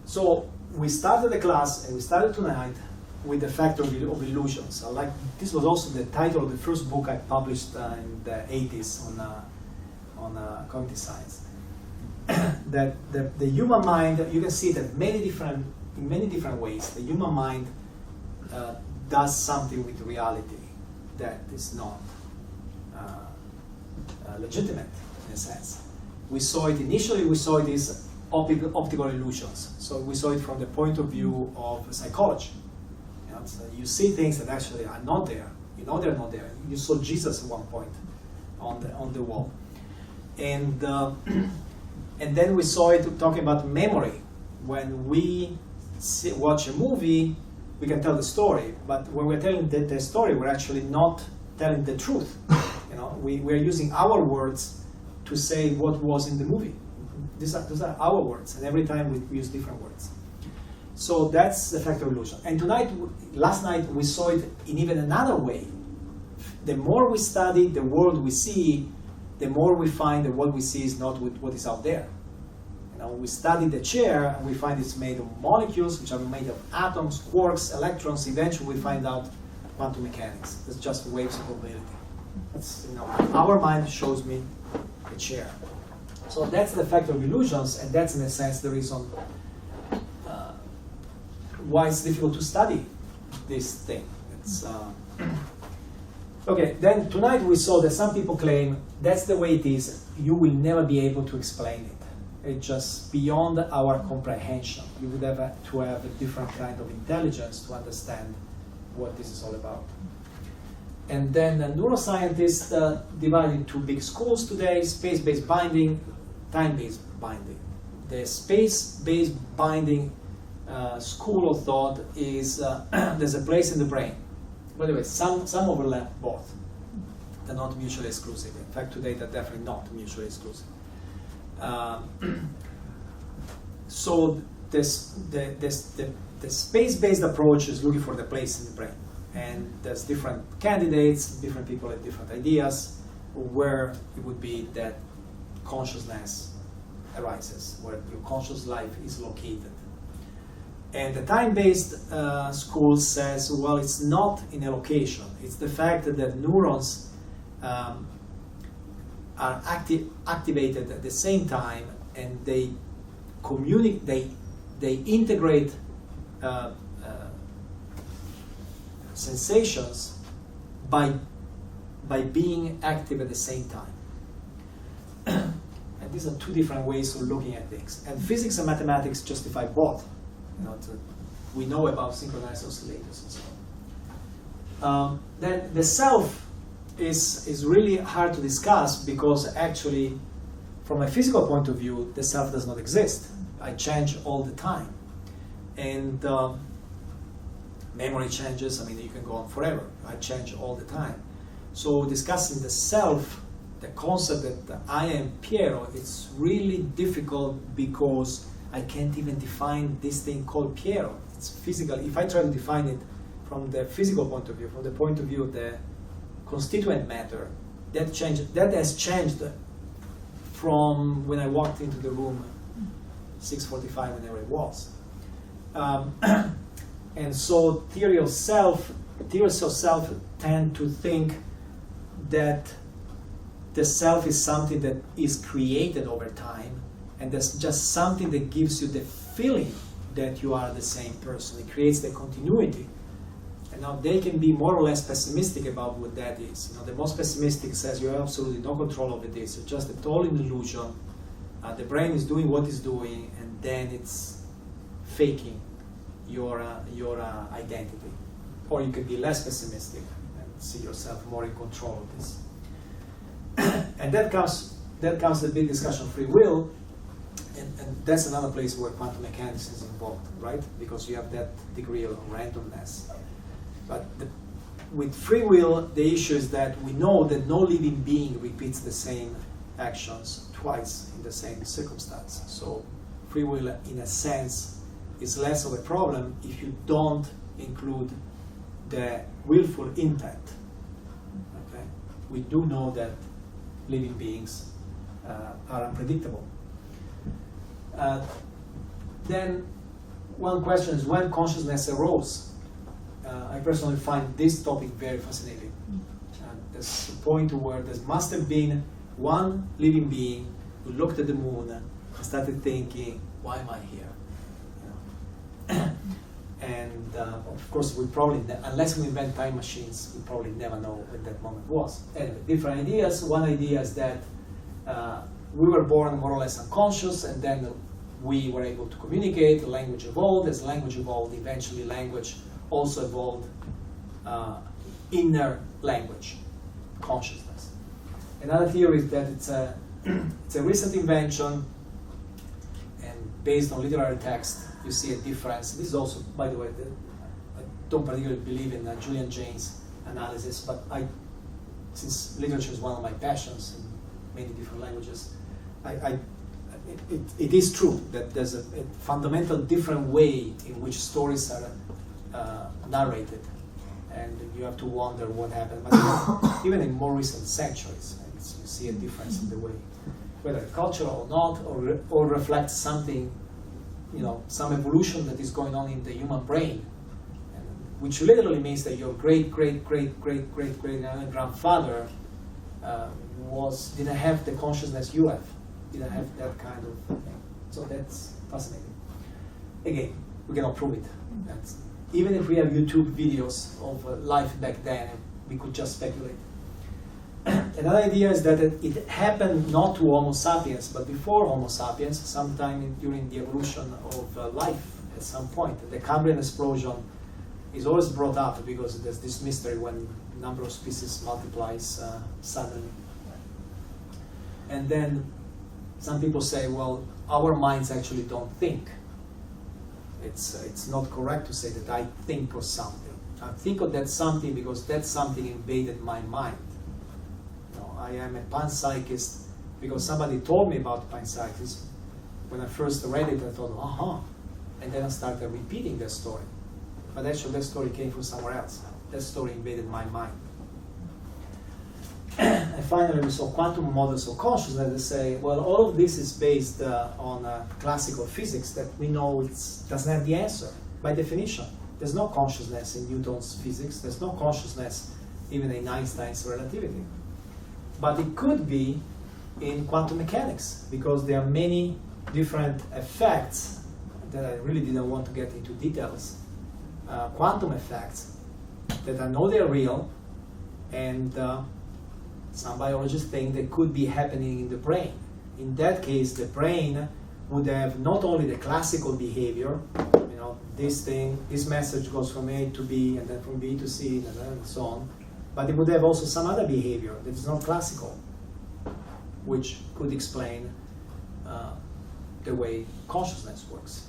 So we started the class, and we started tonight with the factor of illusions. This was also the title of the first book I published in the 80s on cognitive science. That the human mind, you can see that in many different ways, the human mind does something with reality that is not legitimate in a sense. We saw it initially. We saw it as optical illusions. So we saw it from the point of view of psychology. So you see things that actually are not there. You know they're not there. You saw Jesus at one point on the wall, and then we saw it talking about memory. When we watch a movie, we can tell the story, but when we're telling the story, we're actually not telling the truth. We're using our words to say what was in the movie. Those are our words, and every time we use different words. So that's the factor of illusion. And last night, we saw it in even another way. The more we study the world we see, the more we find that what we see is not what is out there. We study the chair, and we find it's made of molecules, which are made of atoms, quarks, electrons. Eventually, we find out quantum mechanics. It's just waves of probability. That's, our mind shows me a chair. So that's the factor of illusions, and that's in a sense the reason why it's difficult to study this thing. Okay, then tonight we saw that some people claim that's the way it is. You will never be able to explain it. It's just beyond our comprehension. You would have to have a different kind of intelligence to understand what this is all about. And then neuroscientists divided into big schools today: space-based binding, time-based binding. The space-based binding school of thought is there's a place in the brain. By the way, some overlap both. They're not mutually exclusive. In fact, today they're definitely not mutually exclusive. So the space-based approach is looking for the place in the brain. And there's different candidates, different people have different ideas where it would be that consciousness arises, where your conscious life is located. And the time-based school says, well, it's not in a location. It's the fact that neurons are activated at the same time, and they communicate, they integrate sensations by being active at the same time. And these are two different ways of looking at things. And physics and mathematics justify both. We know about synchronized oscillators and so on. Then the self is really hard to discuss, because actually, from a physical point of view, the self does not exist. I change all the time. And memory changes. I mean, you can go on forever. I change all the time. So discussing the self, the concept that I am Piero, it's really difficult, because I can't even define this thing called Piero. It's physical. If I try to define it from the physical point of view, from the point of view of the constituent matter, that has changed from when I walked into the room 6:45, whenever it was. And so theories of self tend to think that the self is something that is created over time, and there's just something that gives you the feeling that you are the same person. It creates the continuity. And now they can be more or less pessimistic about what that is. The most pessimistic says you have absolutely no control over this. It's just a total illusion. The brain is doing what it's doing, and then it's faking your identity. Or you can be less pessimistic and see yourself more in control of this. And that comes the big discussion of free will, and that's another place where quantum mechanics is involved, right? Because you have that degree of randomness. But with free will, the issue is that we know that no living being repeats the same actions twice in the same circumstance. So free will, in a sense, is less of a problem if you don't include the willful intent. Okay? We do know that living beings are unpredictable. Then one question is when consciousness arose. I personally find this topic very fascinating. There's a point where there must have been one living being who looked at the moon and started thinking, why am I here? You know? And of course, we probably, unless we invent time machines, we probably never know when that moment was. Anyway, different ideas. One idea is that we were born more or less unconscious, and then we were able to communicate. Language evolved. As language evolved, eventually language also evolved inner language, consciousness. Another theory is that it's a recent invention, and based on literary text, you see a difference. This is also, by the way, I don't particularly believe in Julian Jaynes' analysis, but since literature is one of my passions in many different languages, it is true that there's a fundamental different way in which stories are narrated, and you have to wonder what happened. But even in more recent centuries, you see a difference in the way, whether cultural or not, or reflects something, some evolution that is going on in the human brain, which literally means that your great grandfather didn't have the consciousness you have, didn't have that kind of thing. So that's fascinating. Again, we cannot prove it. Even if we have YouTube videos of life back then, we could just speculate. Another idea is that it happened not to Homo sapiens, but before Homo sapiens, sometime during the evolution of life at some point. The Cambrian explosion is always brought up because there's this mystery when the number of species multiplies suddenly. And then some people say, well, our minds actually don't think. It's not correct to say that I think of something. I think of that something because that something invaded my mind. I am a panpsychist because somebody told me about panpsychism. When I first read it, I thought, and then I started repeating that story. But actually, that story came from somewhere else. That story invaded my mind. And finally, we saw quantum models of consciousness that say, well, all of this is based on classical physics that we know doesn't have the answer. By definition, there's no consciousness in Newton's physics. There's no consciousness even in Einstein's relativity. But it could be in quantum mechanics, because there are many different effects that I really didn't want to get into details. Quantum effects that I know they're real, and some biologists think they could be happening in the brain. In that case, the brain would have not only the classical behavior, this message goes from A to B, and then from B to C, and so on, but it would have also some other behavior that is not classical, which could explain the way consciousness works.